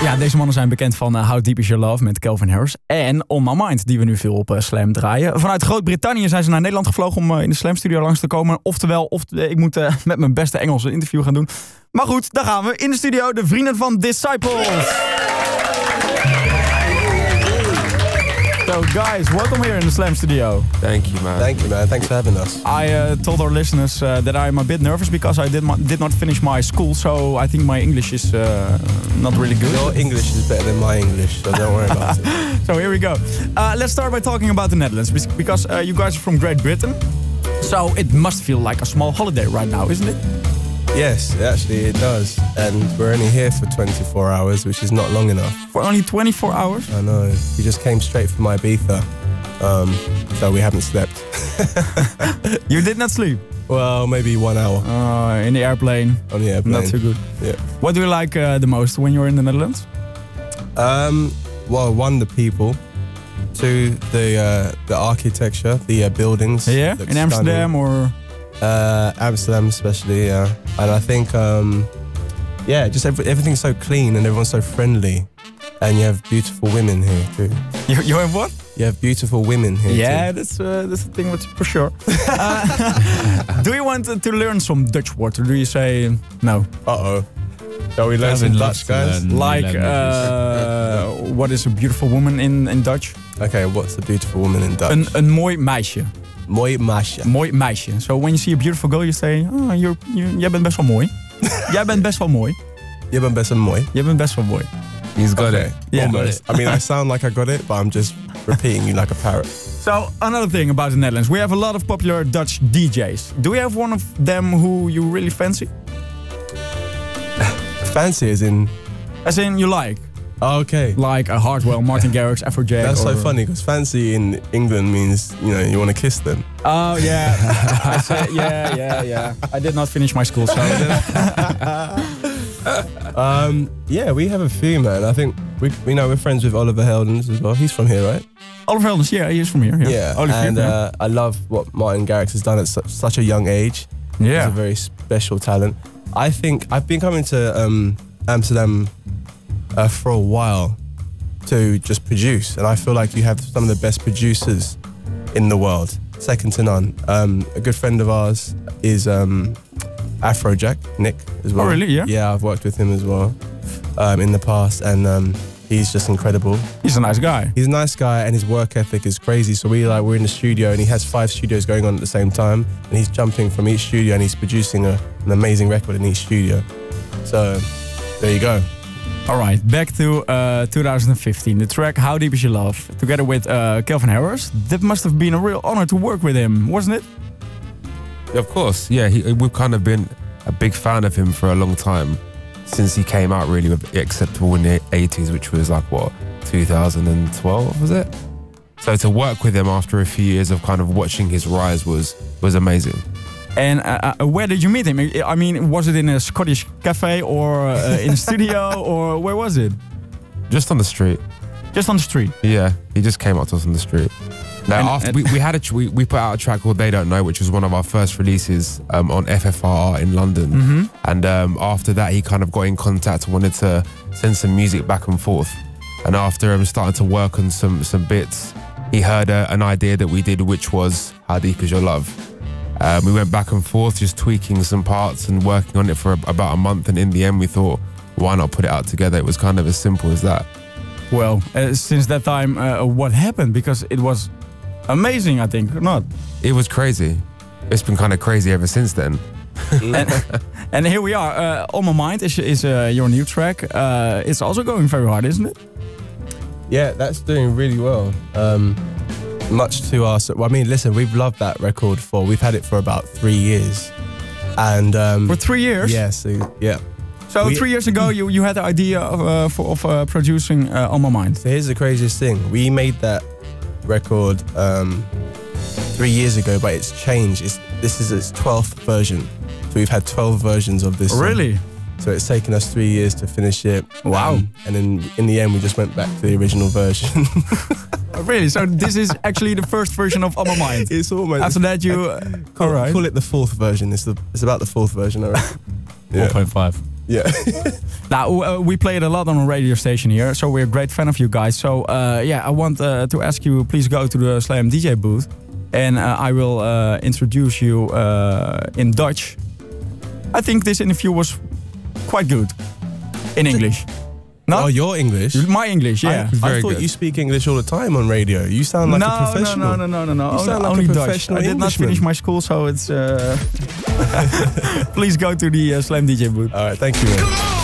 Ja, deze mannen zijn bekend van How Deep Is Your Love met Calvin Harris. En On My Mind, die we nu veel op Slam draaien. Vanuit Groot-Brittannië zijn ze naar Nederland gevlogen om in de Slam studio langs te komen. Oftewel, ik moet met mijn beste Engels een interview gaan doen. Maar goed, daar gaan we. In de studio de vrienden van Disciples. So guys, welcome here in the Slam studio. Thank you, man. Thank you, man. Thanks for having us. I told our listeners that I'm a bit nervous because I did not finish my school, so I think my English is not really good. Your English is better than my English, so don't worry about it. So here we go. Let's start by talking about the Netherlands, because you guys are from Great Britain. So it must feel like a small holiday right now, isn't it? Yes, actually it does. And we're only here for 24 hours, which is not long enough. For only 24 hours? I know. We just came straight from Ibiza, so we haven't slept. You did not sleep? Well, maybe 1 hour. In the airplane? On the airplane. Not too good. Yeah. What do you like the most when you're in the Netherlands? Well, one, the people. Two, the architecture, the buildings. Yeah, in Amsterdam or? Amsterdam especially, yeah. And I think, yeah, just everything's so clean and everyone's so friendly. And you have beautiful women here too. You have what? You have beautiful women here yeah, too. that's the thing for sure. Do you want to learn some Dutch words or do you say no? Uh-oh. Shall we learn some Dutch, guys? Like, what is a beautiful woman in Dutch? Okay, what's a beautiful woman in Dutch? Een mooi meisje. Mooi meisje. Mooi meisje. So when you see a beautiful girl, you say, oh, jij bent best wel mooi. Jij bent best wel mooi. Jij bent best wel mooi. Jij bent best wel mooi. He's got it. Yeah. Almost. I mean, I sound like I got it, but I'm just repeating you like a parrot. So, another thing about the Netherlands. We have a lot of popular Dutch DJs. Do we have one of them who you really fancy? Fancy as in? As in you like? Oh, okay. Like a Hardwell, Martin Garrix, Afrojack. That's so funny because fancy in England means, you know, you want to kiss them. Oh, yeah. I said, yeah. I did not finish my school, so. Yeah, we have a few, man. I think we know we're friends with Oliver Heldens as well. He's from here, right? Oliver Heldens, yeah, he is from here. Yeah, and I love what Martin Garrix has done at such a young age. Yeah. He's a very special talent. I think I've been coming to Amsterdam for a while to just produce, and I feel like you have some of the best producers in the world, second to none. A good friend of ours is Afrojack, Nick, as well. Oh, really? Yeah? Yeah, I've worked with him as well in the past, and he's just incredible. He's a nice guy. He's a nice guy, and his work ethic is crazy. So we're in the studio, and he has 5 studios going on at the same time, and he's jumping from each studio, and he's producing an amazing record in each studio. So there you go. All right, back to 2015. The track How Deep Is Your Love, together with Calvin Harris. That must have been a real honor to work with him, wasn't it? Of course, yeah. We've kind of been a big fan of him for a long time. Since he came out really acceptable in the 80s, which was like, what, 2012, was it? So to work with him after a few years of kind of watching his rise was amazing. And where did you meet him? I mean, was it in a Scottish cafe or in a studio or where was it? Just on the street. Just on the street? Yeah, he just came up to us on the street. Now, we put out a track called They Don't Know, which was one of our first releases on FFR in London. Mm-hmm. And after that, he kind of got in contact and wanted to send some music back and forth. And after starting to work on some bits, he heard an idea that we did, which was How Deep Is Your Love. We went back and forth, just tweaking some parts and working on it for about a month. And in the end, we thought, why not put it out together? It was kind of as simple as that. Well, since that time, what happened? Because it was amazing, I think, or not? It was crazy. It's been kind of crazy ever since then. and here we are. On My Mind is your new track. It's also going very hard, isn't it? Yeah, that's doing really well. Much to us. Well, I mean, listen, we've loved that record we've had it for about 3 years. And for 3 years? Yes, yeah. So 3 years ago, you had the idea of producing On My Mind. So here's the craziest thing. We made that record 3 years ago, but it's changed. This is its 12th version. So we've had 12 versions of this song. Really? So it's taken us 3 years to finish it. Wow. And then in the end, we just went back to the original version. Really? So this is actually the first version of On My Mind? It's almost... After that, you... Call it the 4th version. It's about the 4th version, I reckon. 4.5. Yeah. Now, we play it a lot on a radio station here, so we're a great fan of you guys. So, I want to ask you, please go to the Slam DJ booth. And I will introduce you in Dutch. I think this interview was quite good. In English. No? Oh, your English? My English, yeah. I thought you speak English all the time on radio. You sound like a professional. No. You sound like only a Dutch. professional I did not finish my school, so it's... Please go to the Slam DJ booth. All right, thank you, man.